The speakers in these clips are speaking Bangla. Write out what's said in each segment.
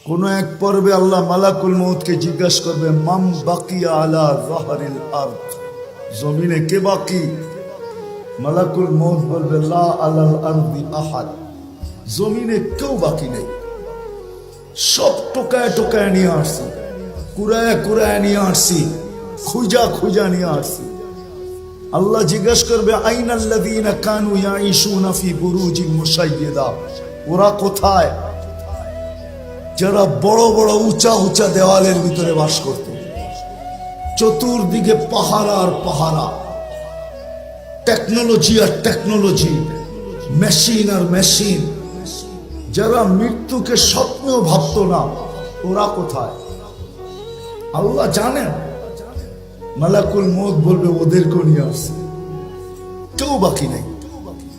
কোন এক পর্বে আল্লাহ মালাকুল মউতকে জিজ্ঞাসা করবে, মাম বাকিয়া আলা যাহরিল আরদ, জমিনে কে বাকি? মালাকুল মউত বলবে, লা আলাল আরদি আহাদ, জমিনে কেউ বাকি নেই, সব টোকায় টোকায় নিয়ে আসছি, কুড়ায় কুড়ায় নিয়ে আসছি, খুঁজা খুঁজা নিয়ে আসছি। আল্লাহ জিজ্ঞাসা করবে, আইনাল্লাযীনা কানু ইয়াঈশুনা ফি বুরুজিন মুশাইয়্যিদা, ওরা কোথায় যারা বড় বড় উঁচা উঁচা দেওয়ালের ভিতরে বাস করত, চতুর্দিকে পাহারা আর পাহারা, টেকনোলজি আর টেকনোলজি, মেশিন আর মেশিন, যারা মৃত্যুকে স্বপ্নেও ভাবত না, ওরা কোথায়? আল্লাহ জানেন। মালাকুল মউত বলবে, ওদেরকে নিয়ে আসছে, কেউ বাকি নেই।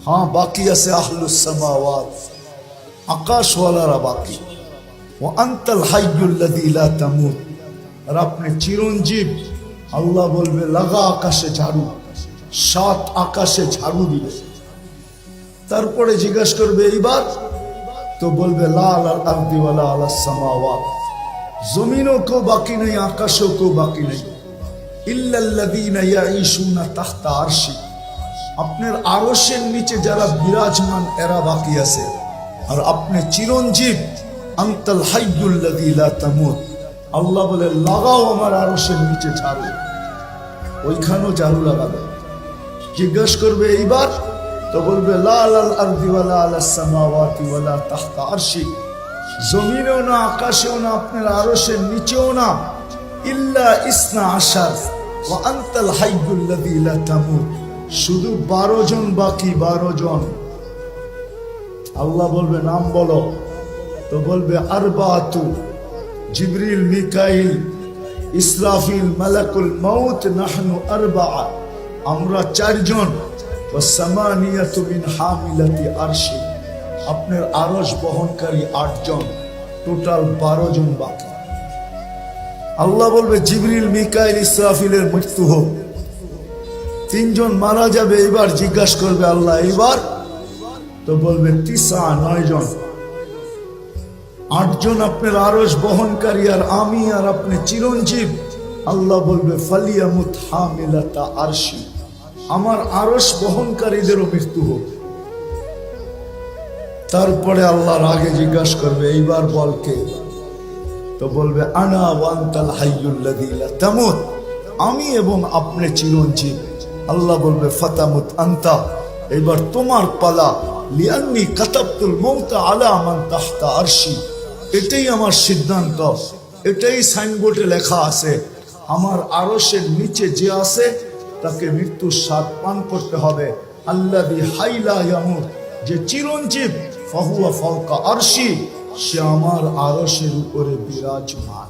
হ্যাঁ, বাকি আছে আহলুস সামাওয়াত, আকাশওয়ালারা বাকি। ও আনতাল হাইয়ুল্লাযী লা তামুত, আর আপনি চিরঞ্জীব। আল্লাহ বলবে, লাগা আকাশে ঝাড়ু, 7 আকাশে ঝাড়ু দিবে। তারপরে জিজ্ঞাসা করবে, এইবার তো বলবে, লা আলাল আরদি ওয়ালা আলাস সামাওয়াত, জমিনও কেউ বাকি নেই, আকাশও কেউ বাকি নেই। ইল্লাল্লাযীনা ইয়াঈশুনা তাহতা আরশি, আপনার আরশের নিচে যারা বিরাজমান এরা বাকি আছে। আর আপনি চিরঞ্জীব, আনতাল হাইয়ুল্লাযী লা তামুত। আল্লাহ বলে, লাগাও আমার আরশের নিচে ঝাড়ু, ওইখানেও ঝাড়ু লাগাবে। জিজ্ঞাসা করবে, এইবার তো বলবে, লা আলাল আরদি ওয়ালা আলাস সামাওয়াতি ওয়ালা তাহতা আরশি, জমিনেও না, আকাশেও না, আপনার আরশের নিচেও না। ইল্লা ইসনা আশার ওয়া আনতাল হাইয়ুল্লাযী লা তামুত, শুধু 12 জন বাকি, 12 জন। আল্লাহ বলবে, নাম বলো। তো বলবে, আরবাতু, জিবরিল, মিকাইল, ইসরাফিল, মালাকুল মউত, নাহনু আরবাআ, আমরা 4 জন। ওয়া সামানিয়াতু মিন হামিলাতি আরশি, আপনার আরশ বহনকারী 8 জন, টোটাল 12 জন বাকি। আল্লাহ বলবে, জিবরিল, মিকাইল, ইসরাফিলের মৃত্যু হোক, 3 জন মারা যাবে। এবার জিজ্ঞাসা করবে আল্লাহ, এইবার তো বলবে, 9 জন, 8 জন আপনার আরশ বহনকারী, আর আমি আর আপনি চিরঞ্জীব। আল্লাহ বলবে, ফালিয়ামুত হামিলাতা আরশি, আমার আরশ বহনকারীদেরও মৃত্যু হোক। তারপরে আল্লাহর আগে জিজ্ঞাসা করবে, এইবার বল কে? তো বলবে, আনা ওয়া আনতাল হাইয়ুল্লাযী লা তামুত, আমি এবং আপনি চিরঞ্জীব। আল্লাহ বলবে, ফাতামুত আনতা, এবার তোমার পালা। লিআন্নী কাতাবতুল মাউতা আলা মান তাহতা আরশি, এটাই আমার সিদ্ধান্ত, এটাই সাইনবোর্ডে লেখা আছে। আমার আরশের নিচে যে আছে তাকে মৃত্যুর স্বাদ পান করতে হবে। আল্লাযী হাইলা ইয়ামুত, যে চিরঞ্জীব, ফাহুয়া ফাওকা আরশি, সে আমার আরশের উপরে বিরাজমান।